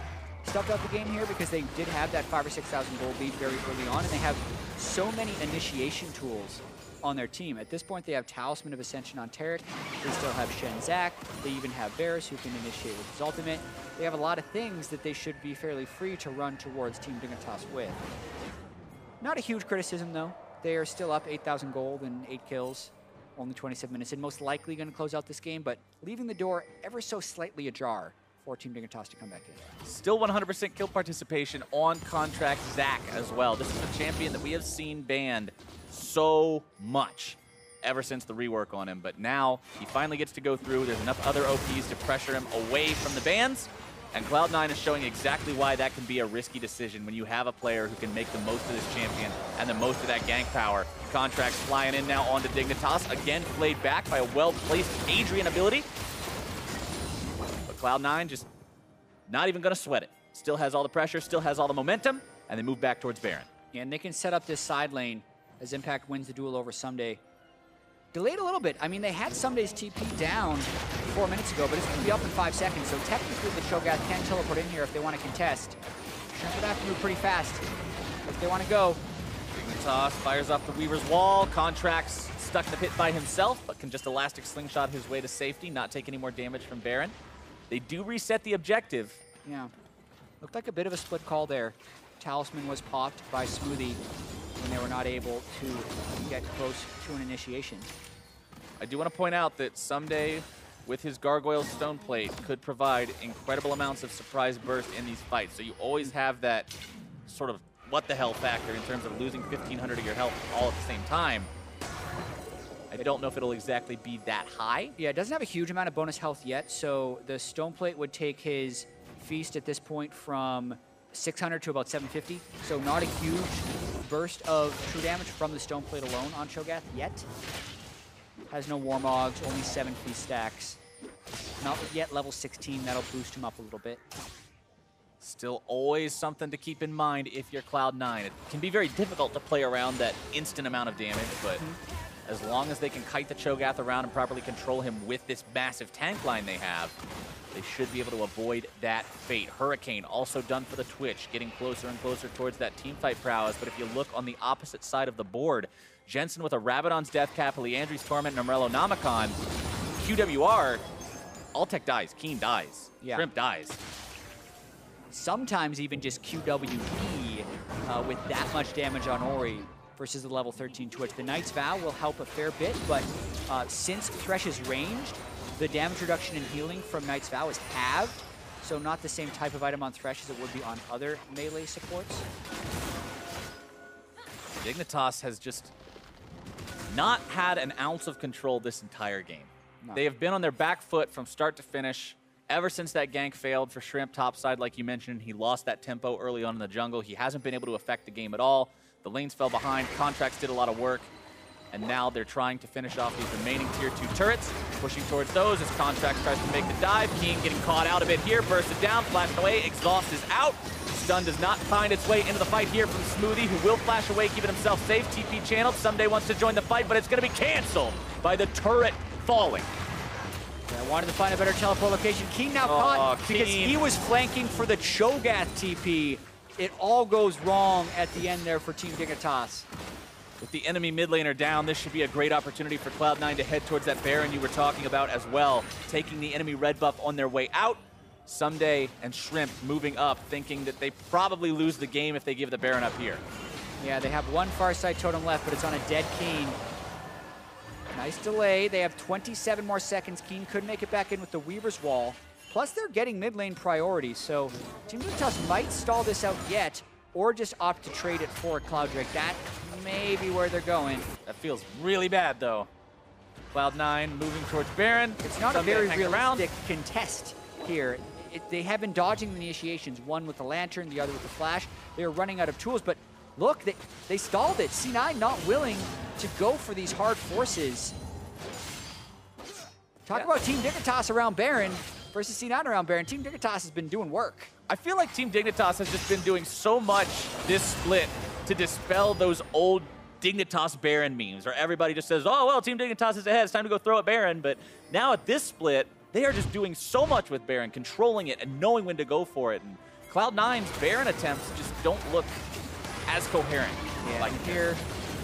stuffed out the game here, because they did have that 5,000 or 6,000 gold lead very early on, and they have so many initiation tools on their team. At this point, they have Talisman of Ascension on Taric. They still have Shen, Zac. They even have Varus, who can initiate with his ultimate. They have a lot of things that they should be fairly free to run towards Team Dignitas with. Not a huge criticism, though. They are still up 8,000 gold and 8 kills. Only 27 minutes in, most likely going to close out this game, but leaving the door ever so slightly ajar for Team Dignitas to come back in. Still 100% kill participation on Contractz Zac as well. This is a champion that we have seen banned so much ever since the rework on him, but now he finally gets to go through. There's enough other OPs to pressure him away from the bans, and Cloud9 is showing exactly why that can be a risky decision when you have a player who can make the most of this champion and the most of that gank power. Contractz flying in now onto Dignitas, again played back by a well-placed Adrian ability. But Cloud9 just not even going to sweat it. Still has all the pressure, still has all the momentum, and they move back towards Baron. Yeah, and they can set up this side lane as Impact wins the duel over Ssumday. Delayed a little bit. I mean, they had Sumday's TP down 4 minutes ago, but it's going to be up in 5 seconds, so technically the Cho'Gath can teleport in here if they want to contest. Shrimp would have to move pretty fast if they want to go. Dignitas fires off the Weaver's wall. Contractz stuck in the pit by himself, but can just elastic slingshot his way to safety, not take any more damage from Baron. They do reset the objective. Yeah. Looked like a bit of a split call there. Talisman was popped by Smoothie when they were not able to get close to an initiation. I do want to point out that Ssumday, with his Gargoyle Stone Plate, could provide incredible amounts of surprise burst in these fights. So you always have that sort of what the hell factor in terms of losing 1,500 of your health all at the same time. I don't know if it'll exactly be that high. Yeah, it doesn't have a huge amount of bonus health yet, so the Stone Plate would take his Feast at this point from 600 to about 750, so not a huge burst of true damage from the Stone Plate alone on Cho'Gath yet. Has no Warmogs, only 7 Feast stacks. Not yet level 16, that'll boost him up a little bit. Still always something to keep in mind if you're Cloud9. It can be very difficult to play around that instant amount of damage, but as long as they can kite the Cho'Gath around and properly control him with this massive tank line they have, they should be able to avoid that fate. Hurricane also done for the Twitch, getting closer and closer towards that teamfight prowess. But if you look on the opposite side of the board, Jensen with a Rabadon's Death Cap, Leandri's Torment, and Umbrello Nomicon. QWR, Altec dies, Keane dies, Shrimp dies. Sometimes even just QWE with that much damage on Ori versus the level 13 Twitch. The Knight's Vow will help a fair bit, but since Thresh is ranged, the damage reduction and healing from Knight's Vow is halved, so not the same type of item on Thresh as it would be on other melee supports. Dignitas has just not had an ounce of control this entire game. No. They have been on their back foot from start to finish ever since that gank failed for Shrimp topside, like you mentioned. He lost that tempo early on in the jungle. He hasn't been able to affect the game at all. The lanes fell behind. Contractz did a lot of work. And now they're trying to finish off these remaining tier 2 turrets, pushing towards those as Contractz tries to make the dive. Keane getting caught out a bit here, bursted down, flashed away, exhaust is out. Stun does not find its way into the fight here from Smoothie, who will flash away, keeping himself safe. TP channeled, Ssumday wants to join the fight, but it's gonna be canceled by the turret falling. Yeah, wanted to find a better teleport location. Keane now caught because he was flanking for the Cho'Gath TP. It all goes wrong at the end there for Team Dignitas. With the enemy mid laner down, this should be a great opportunity for Cloud9 to head towards that Baron you were talking about as well, taking the enemy red buff on their way out. Ssumday and Shrimp moving up, thinking that they probably lose the game if they give the Baron up here. Yeah, they have one far side totem left, but it's on a dead Keane. Nice delay. They have 27 more seconds. Keane could make it back in with the Weaver's Wall. Plus, they're getting mid lane priority, so Team Dignitas might stall this out yet, or just opt to trade it for Cloud Drake. That may be where they're going. That feels really bad, though. Cloud9 moving towards Baron. It's not a very realistic contest here. They have been dodging the initiations, one with the Lantern, the other with the Flash. They are running out of tools, but look, they stalled it. C9 not willing to go for these hard forces. Talk about Team Dignitas around Baron versus C9 around Baron. Team Dignitas has been doing work. I feel like Team Dignitas has just been doing so much this split to dispel those old Dignitas Baron memes, where everybody just says, oh, well, Team Dignitas is ahead, it's time to go throw at Baron. But now at this split, they are just doing so much with Baron, controlling it and knowing when to go for it. And Cloud9's Baron attempts just don't look as coherent. Yeah, like here,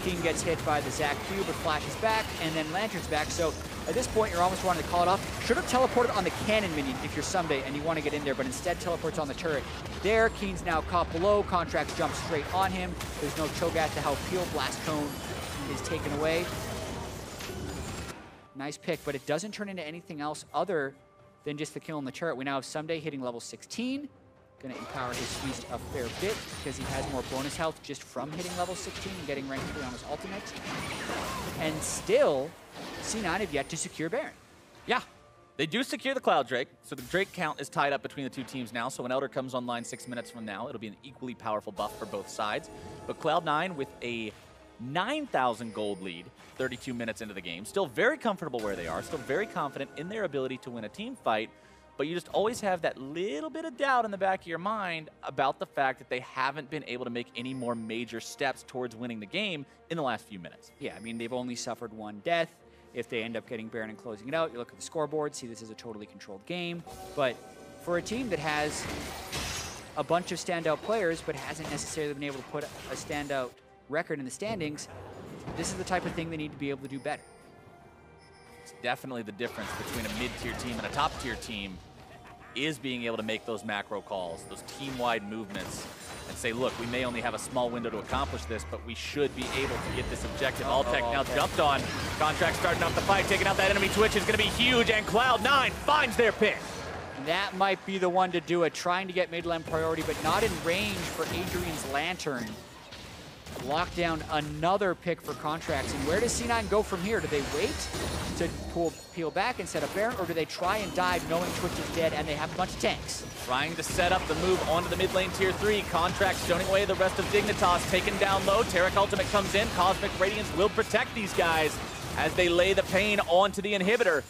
Keane gets hit by the Zac Q, but flashes back, and then Lantern's back. So at this point, you're almost wanting to call it off. Should have teleported on the cannon minion if you're Ssumday and you want to get in there, but instead teleports on the turret. There, Keane's now caught below. Contractz jumps straight on him. There's no Cho'Gath to help heal. Blast Cone is taken away. Nice pick, but it doesn't turn into anything else other than just the kill on the turret. We now have Ssumday hitting level 16. Going to empower his Feast a fair bit because he has more bonus health just from hitting level 16 and getting rank 3 on his ultimate. And still, C9 have yet to secure Baron. Yeah, they do secure the Cloud Drake, so the Drake count is tied up between the two teams now, so when Elder comes online 6 minutes from now, it'll be an equally powerful buff for both sides. But Cloud9 with a 9,000 gold lead, 32 minutes into the game, still very comfortable where they are, still very confident in their ability to win a team fight, but you just always have that little bit of doubt in the back of your mind about the fact that they haven't been able to make any more major steps towards winning the game in the last few minutes. Yeah, I mean, they've only suffered one death. If they end up getting Baron and closing it out, you look at the scoreboard, see this is a totally controlled game. But for a team that has a bunch of standout players but hasn't necessarily been able to put a standout record in the standings, this is the type of thing they need to be able to do better. It's definitely the difference between a mid-tier team and a top-tier team is being able to make those macro calls, those team-wide movements. and say, look, we may only have a small window to accomplish this, but we should be able to get this objective. Altec now jumped on. Contractz starting off the fight, taking out that enemy Twitch is going to be huge, and Cloud9 finds their pick. That might be the one to do it, trying to get mid-lane priority, but not in range for Adrian's Lantern. Lock down another pick for Contractz. And where does C9 go from here? Do they wait to peel back and set up Baron, or do they try and dive knowing Twitch is dead and they have a bunch of tanks? Trying to set up the move onto the mid lane tier 3. Contractz stoning away the rest of Dignitas, taken down low. Taric ultimate comes in. Cosmic Radiance will protect these guys as they lay the pain onto the inhibitor.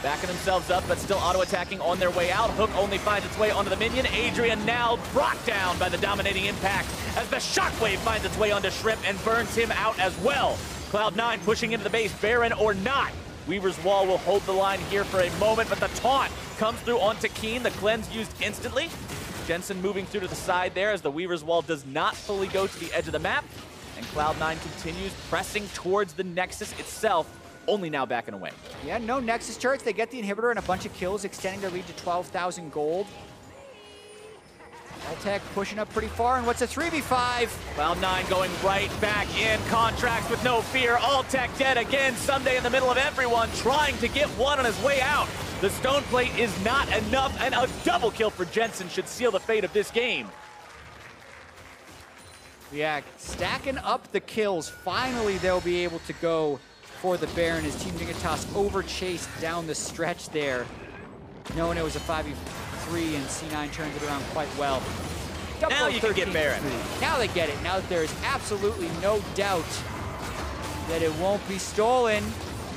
Backing themselves up, but still auto-attacking on their way out. Hook only finds its way onto the minion. Adrian now brought down by the dominating impact as the shockwave finds its way onto Shrimp and burns him out as well. Cloud9 pushing into the base, Baron or not. Weaver's Wall will hold the line here for a moment, but the taunt comes through onto Keane. The cleanse used instantly. Jensen moving through to the side there as the Weaver's Wall does not fully go to the edge of the map. And Cloud9 continues pressing towards the Nexus itself, only now backing away. Yeah, no Nexus turrets. They get the inhibitor and a bunch of kills, extending their lead to 12,000 gold. Altec pushing up pretty far, and what's a 3v5? Cloud9 going right back in. Contractz with no fear. Altec dead again. Ssumday in the middle of everyone, trying to get one on his way out. The stone plate is not enough, and a double kill for Jensen should seal the fate of this game. Yeah, stacking up the kills. Finally, they'll be able to go for the Baron as Team Dignitas over-chased down the stretch there. Knowing it was a 5v3 and C9 turns it around quite well. Now you can get Baron. Now they get it. Now that there is absolutely no doubt that it won't be stolen.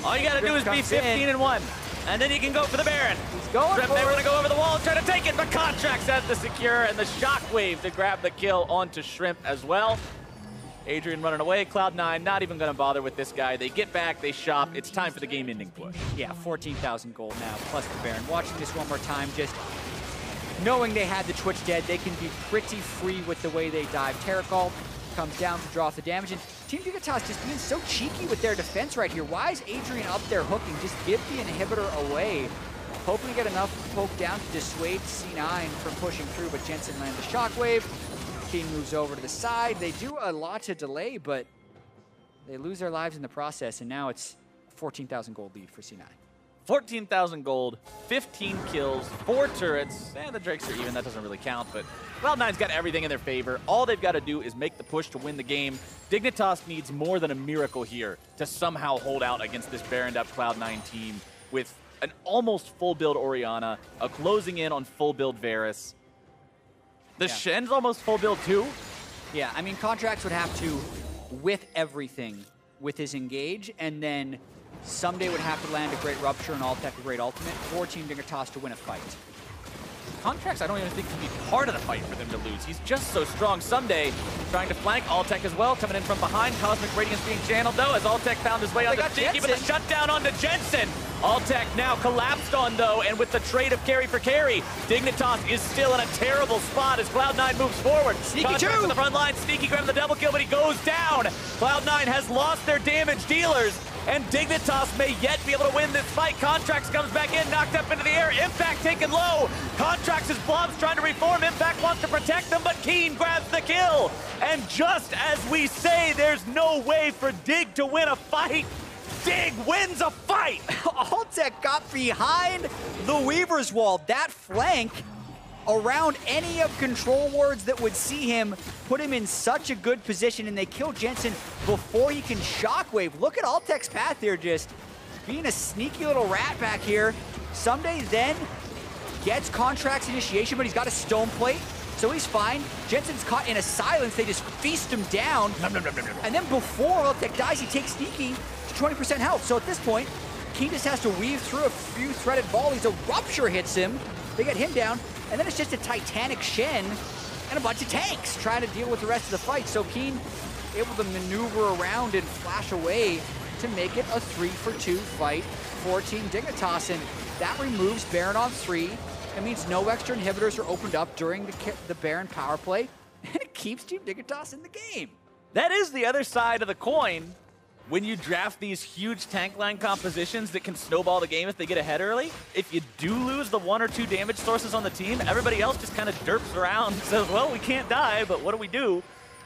All you gotta do is be 15-1, and then you can go for the Baron. He's going for it. They want to go over the wall and try to take it, but Contractz has the secure and the shockwave to grab the kill onto Shrimp as well. Adrian running away. Cloud9 not even going to bother with this guy. They get back, they shop. It's time for the game-ending push. Yeah, 14,000 gold now, plus the Baron. Watching this one more time, just knowing they had the Twitch dead, they can be pretty free with the way they dive. Taric ult comes down to draw off the damage, and Team Dignitas just being so cheeky with their defense right here. Why is Adrian up there hooking? Just give the inhibitor away. Hoping to get enough poke down to dissuade C9 from pushing through, but Jensen lands the shockwave. Keane moves over to the side. They do a lot to delay, but they lose their lives in the process, and now it's 14,000 gold lead for C9. 14,000 gold, 15 kills, 4 turrets, and the Drakes are even. That doesn't really count, but Cloud9's got everything in their favor. All they've got to do is make the push to win the game. Dignitas needs more than a miracle here to somehow hold out against this Baroned up Cloud9 team with an almost full build Orianna, a closing in on full build Varus. The Shen's almost full build too. Yeah, I mean, Contractz would have to, with everything, with his engage, and then Ssumday would have to land a great Rupture and Altec a great ultimate for Team Dignitas to win a fight. Contractz, I don't even think can be part of the fight for them to lose. He's just so strong. Ssumday trying to flank Altec as well, coming in from behind. Cosmic Radiance being channeled though, as Altec found his way onto Stinky, but the shutdown onto Jensen. Altec now collapsed on though, and with the trade of carry for carry, Dignitas is still in a terrible spot as Cloud9 moves forward. Sneaky Contractz in the front line, Sneaky grabbing the double kill, but he goes down. Cloud9 has lost their damage dealers, and Dignitas may yet be able to win this fight. Contractz comes back in, knocked up into the air. Impact taken low. Contractz' blobs trying to reform. Impact wants to protect them, but Keane grabs the kill. And just as we say, there's no way for Dig to win a fight. Dig wins a fight. Altec got behind the Weaver's Wall. That flank around any of control wards that would see him, put him in such a good position, and they kill Jensen before he can shockwave. Look at Altec's path here, just being a sneaky little rat back here. Ssumday then gets Contractz initiation, but he's got a stone plate, so he's fine. Jensen's caught in a silence. They just feast him down. And then before Altec dies, he takes Sneaky to 20% health. So at this point, Keane just has to weave through a few threaded volleys. A Rupture hits him. They get him down. And then it's just a Titanic Shen and a bunch of tanks trying to deal with the rest of the fight. So Keane able to maneuver around and flash away to make it a 3-for-2 fight for Team Dignitas. And that removes Baron on 3. It means no extra inhibitors are opened up during the Baron power play. And it keeps Team Dignitas in the game. That is the other side of the coin. when you draft these huge tank line compositions that can snowball the game if they get ahead early, if you do lose the 1 or 2 damage sources on the team, everybody else just kind of derps around and says, well, we can't die, but what do we do?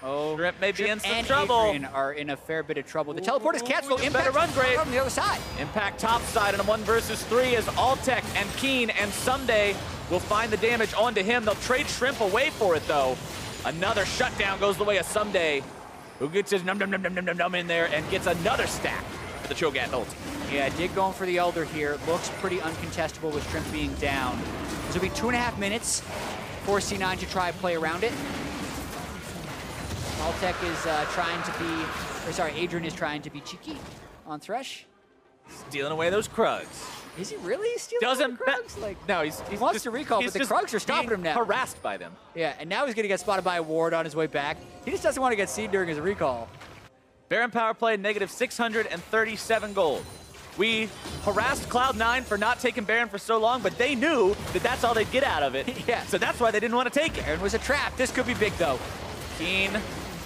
Oh, Shrimp may be in some and trouble. Adrian are in a fair bit of trouble. The teleport is canceled. You Impact better run, Grave. from the other side. Impact top side in a 1 versus 3 as Altec and Keane and Ssumday will find the damage onto him. They'll trade Shrimp away for it, though. Another shutdown goes the way of Ssumday, who gets his num in there and gets another stack for the Cho'Gath ulti. Yeah, Dig going for the Elder here. Looks pretty uncontestable with Shrimp being down. This will be 2.5 minutes for C9 to try and play around it. Altec is trying to be, or sorry, Adrian is trying to be cheeky on Thresh. Stealing away those Krugs. Is he really stealing the Krugs? Like, no, he wants just, to recall, but the Krugs are stopping him now. Harassed by them. Yeah, and now he's going to get spotted by a ward on his way back. He just doesn't want to get seen during his recall. Baron power play, negative 637 gold. We harassed Cloud9 for not taking Baron for so long, but they knew that that's all they'd get out of it. Yeah. So that's why they didn't want to take it. Baron was a trap. This could be big, though. Keane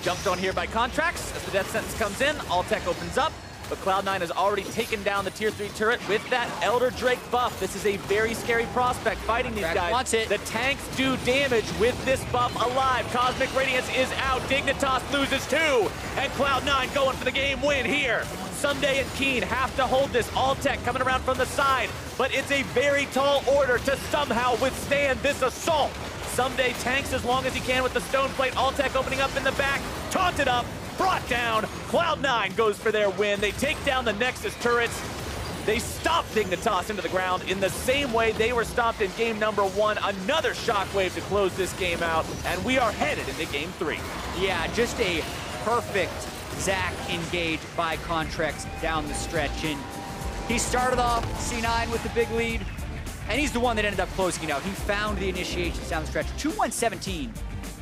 jumped on here by Contractz. As the death sentence comes in, Altec opens up. But Cloud9 has already taken down the tier 3 turret with that Elder Drake buff. This is a very scary prospect fighting these guys. Wants it. The tanks do damage with this buff alive. Cosmic Radiance is out. Dignitas loses 2. And Cloud9 going for the game win here. Ssumday and Keane have to hold this. Altec coming around from the side. But it's a very tall order to somehow withstand this assault. Ssumday tanks as long as he can with the stone plate. Altec opening up in the back. Taunted up. Brought down. Cloud9 goes for their win. They take down the Nexus turrets. They stop Dignitas into the ground in the same way they were stopped in game number 1. Another shockwave to close this game out, and we are headed into game 3. Yeah, just a perfect Zac engage by Contractz down the stretch. And he started off C9 with the big lead, and he's the one that ended up closing it out. He found the initiations down the stretch. 2-1-17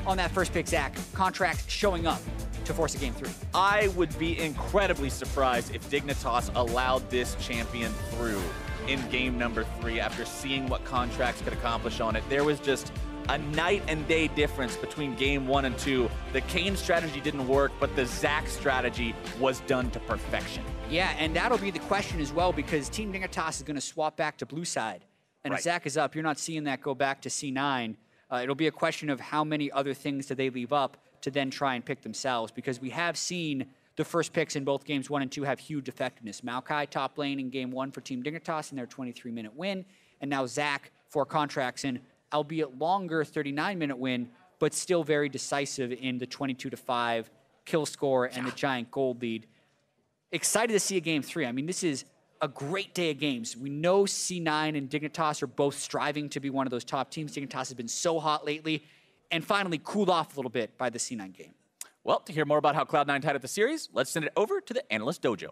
on that first pick, Zac. Contractz showing up to force a game 3. I would be incredibly surprised if Dignitas allowed this champion through in game number 3 after seeing what Contractz could accomplish on it. There was just a night and day difference between game 1 and 2. The Keane strategy didn't work, but the Zac strategy was done to perfection. Yeah, and that'll be the question as well, because Team Dignitas is going to swap back to blue side. And if Zac is up, you're not seeing that go back to C9. It'll be a question of how many other things do they leave up to then try and pick themselves, because we have seen the first picks in both games 1 and 2 have huge effectiveness. Maokai top lane in game 1 for Team Dignitas in their 23-minute win, and now Zac for Contractz in, albeit longer 39-minute win, but still very decisive in the 22-5 kill score and the giant gold lead. Excited to see a game 3. I mean, this is a great day of games. We know C9 and Dignitas are both striving to be one of those top teams. Dignitas has been so hot lately, and finally cooled off a little bit by the C9 game. Well, to hear more about how Cloud9 tied up the series, let's send it over to the Analyst Dojo.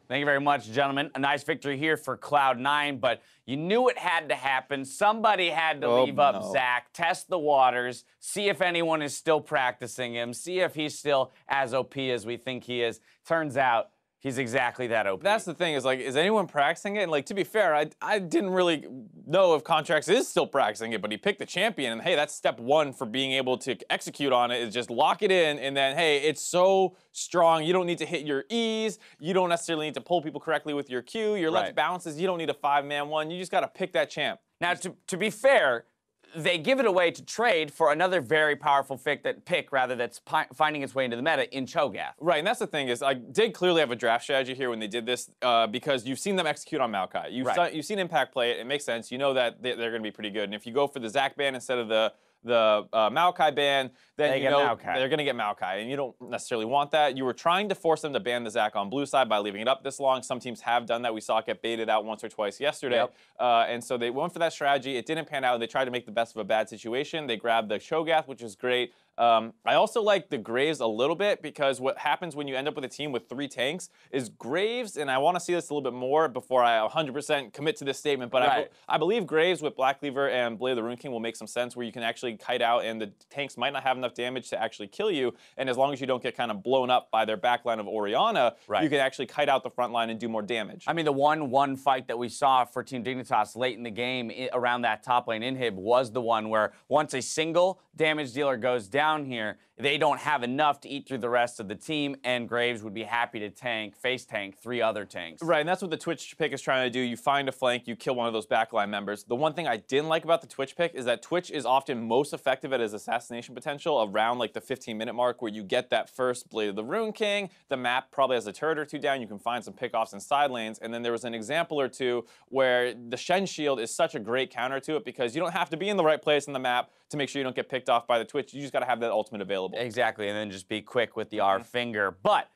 Thank you very much, gentlemen. A nice victory here for Cloud9, but you knew it had to happen. Somebody had to leave up Zac, test the waters, see if anyone is still practicing him, see if he's still as OP as we think he is. Turns out, he's exactly that OP. That's the thing, is like, is anyone practicing it? And like, to be fair, I didn't really know if Contractz is still practicing it, but he picked the champion, and hey, that's step 1 for being able to execute on it, is just lock it in, and then, hey, it's so strong, you don't need to hit your E's, you don't necessarily need to pull people correctly with your Q, your left balances, you don't need a 5-man one, you just gotta pick that champ. Now, to be fair, they give it away to trade for another very powerful pick that's finding its way into the meta in Cho'Gath. Right, and that's the thing, is I did clearly have a draft strategy here when they did this, because you've seen them execute on Maokai. You've seen Impact play it. It makes sense. You know that they're going to be pretty good. And if you go for the Zac ban instead of the Maokai ban, then you know they're going to get Maokai, and you don't necessarily want that. You were trying to force them to ban the Zac on blue side by leaving it up this long. Some teams have done that. We saw it get baited out once or twice yesterday. And so they went for that strategy. It didn't pan out. They tried to make the best of a bad situation. They grabbed the Cho'Gath, which is great. I also like the Graves a little bit, because what happens when you end up with a team with 3 tanks is Graves, and I want to see this a little bit more before I 100% commit to this statement, but I believe Graves with Black Cleaver and Blade of the Rune King will make some sense, where you can actually kite out and the tanks might not have enough damage to actually kill you, and as long as you don't get kind of blown up by their backline of Orianna, you can actually kite out the front line and do more damage. I mean, the 1-1 fight that we saw for Team Dignitas late in the game around that top lane inhib was the one where once a single damage dealer goes down, down here, they don't have enough to eat through the rest of the team, and Graves would be happy to face tank 3 other tanks. Right, and that's what the Twitch pick is trying to do. You find a flank, you kill one of those backline members. The one thing I didn't like about the Twitch pick is that Twitch is often most effective at his assassination potential around like the 15-minute mark, where you get that first Blade of the Rune King. The map probably has a turret or 2 down. You can find some pickoffs in side lanes, and then there was an example or 2 where the Shen shield is such a great counter to it, because you don't have to be in the right place in the map to make sure you don't get picked off by the Twitch. You just got to have that ultimate available. Exactly, and then just be quick with the R finger. But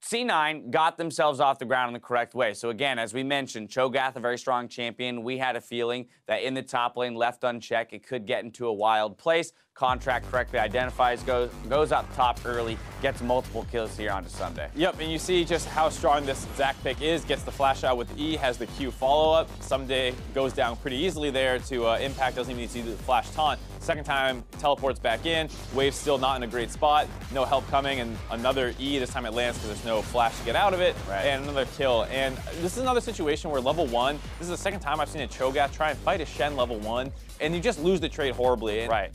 C9 got themselves off the ground in the correct way. So again, as we mentioned, Cho'Gath, a very strong champion. We had a feeling that in the top lane, left unchecked, it could get into a wild place. Contract correctly identifies, goes up top early, gets multiple kills here onto Ssumday. Yep, and you see just how strong this Zac pick is. Gets the flash out with E, has the Q follow-up. Ssumday goes down pretty easily there to Impact, doesn't even need to see the flash taunt. Second time, teleports back in. Wave's still not in a great spot. No help coming, and another E. This time it lands because there's no flash to get out of it. Right. And another kill. And this is another situation where level 1, this is the second time I've seen a Cho'Gath try and fight a Shen level 1, and you just lose the trade horribly. And right.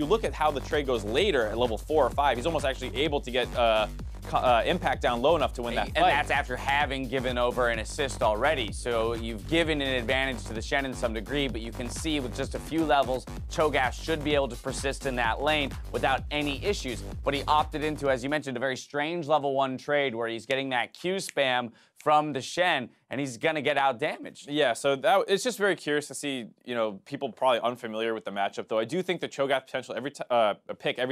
You look at how the trade goes later at level 4 or 5, he's almost actually able to get Impact down low enough to win that fight. And that's after having given over an assist already. So you've given an advantage to the Shen in some degree, but you can see with just a few levels, Cho'Gath should be able to persist in that lane without any issues. But he opted into, as you mentioned, a very strange level 1 trade where he's getting that Q spam from the Shen, and he's going to get out damaged. Yeah, so it's just very curious to see, you know, people probably unfamiliar with the matchup, though. I do think the Cho'Gath potential every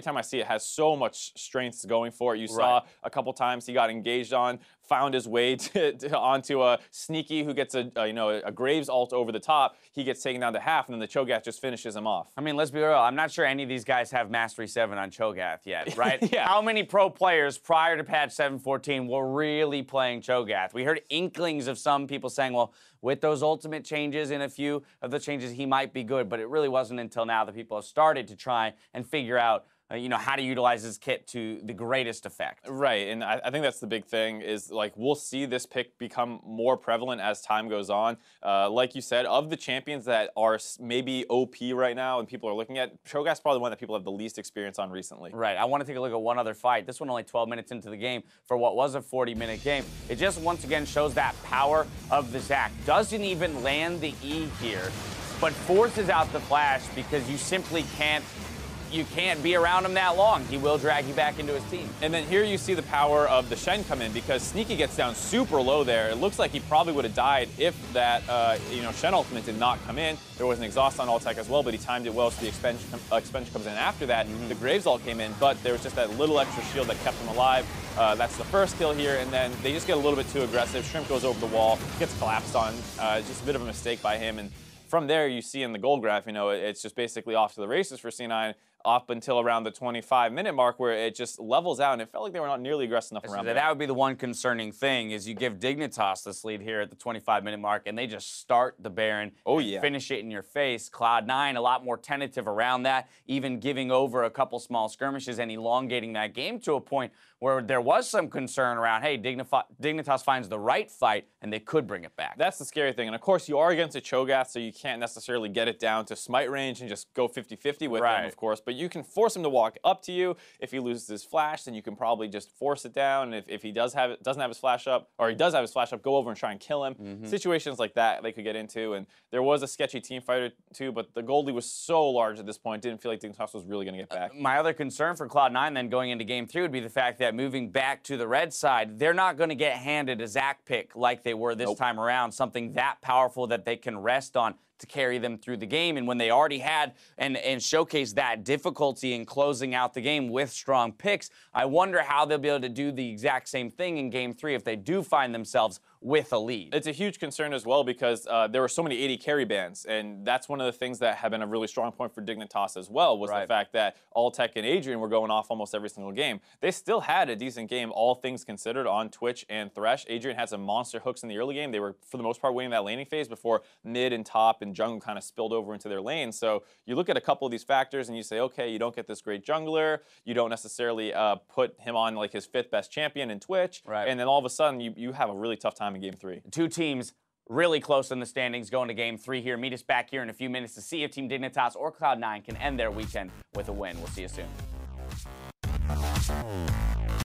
time I see it has so much strengths going for it. You saw a couple times he got engaged on, found his way onto a Sneaky who gets a Graves ult over the top. He gets taken down to half, and then the Cho'Gath just finishes him off. I mean, let's be real. I'm not sure any of these guys have Mastery 7 on Cho'Gath yet, right? Yeah. How many pro players prior to patch 7.14 were really playing Cho'Gath? We heard inklings of some people saying, well, with those ultimate changes and a few of the changes, he might be good, but it really wasn't until now that people have started to try and figure out how to utilize this kit to the greatest effect. Right, and I think that's the big thing is, like, we'll see this pick become more prevalent as time goes on. Like you said, of the champions that are maybe OP right now and people are looking at, Cho'Gath's probably one that people have the least experience on recently. Right, I want to take a look at one other fight. This one only 12 minutes into the game for what was a 40-minute game. It just once again shows that power of the Zac. Doesn't even land the E here, but forces out the flash because you simply can't be around him that long. He will drag you back into his team. And then here you see the power of the Shen come in, because Sneaky gets down super low there. It looks like he probably would have died if that Shen ultimate did not come in. There was an exhaust on Altec as well, but he timed it well, so the expansion comes in after that. The Graves ult came in, but there was just that little extra shield that kept him alive. That's the first kill here, and then they just get a little bit too aggressive. Shrimp goes over the wall, gets collapsed on. Just a bit of a mistake by him, and from there you see in the gold graph, it's just basically off to the races for C9. Up until around the 25-minute mark, where it just levels out, and it felt like they were not nearly aggressive enough around there. That would be the one concerning thing, is you give Dignitas this lead here at the 25-minute mark, and they just start the Baron, finish it in your face. Cloud9, a lot more tentative around that, even giving over a couple small skirmishes and elongating that game to a point where there was some concern around, hey, Dignitas finds the right fight, and they could bring it back. That's the scary thing. And of course, you are against a Cho'Gath, so you can't necessarily get it down to smite range and just go 50-50 with him, of course. But you can force him to walk up to you. If he loses his flash, then you can probably just force it down. If he doesn't have his flash up, or he does have his flash up, go over and try and kill him. Situations like that they could get into. And there was a sketchy team fight or two, but the gold lead was so large at this point, didn't feel like Dignitas was really going to get back. My other concern for Cloud9 then going into Game 3 would be the fact that moving back to the red side, they're not going to get handed a Zac pick like they were this time around, something that powerful that they can rest on to carry them through the game. And when they already had and showcased that difficulty in closing out the game with strong picks, I wonder how they'll be able to do the exact same thing in Game 3 if they do find themselves with a lead. It's a huge concern as well, because there were so many AD carry bans, and that's one of the things that have been a really strong point for Dignitas as well, was the fact that Altec and Adrian were going off almost every single game. They still had a decent game, all things considered, on Twitch and Thresh. Adrian had some monster hooks in the early game. They were, for the most part, winning that laning phase before mid and top and jungle kind of spilled over into their lane. So you look at a couple of these factors and you say, okay, you don't get this great jungler, you don't necessarily put him on like his 5th best champion in Twitch, and then all of a sudden you have a really tough time in Game 3. Two teams really close in the standings going to Game 3 here. Meet us back here in a few minutes to see if Team Dignitas or Cloud9 can end their weekend with a win. We'll see you soon.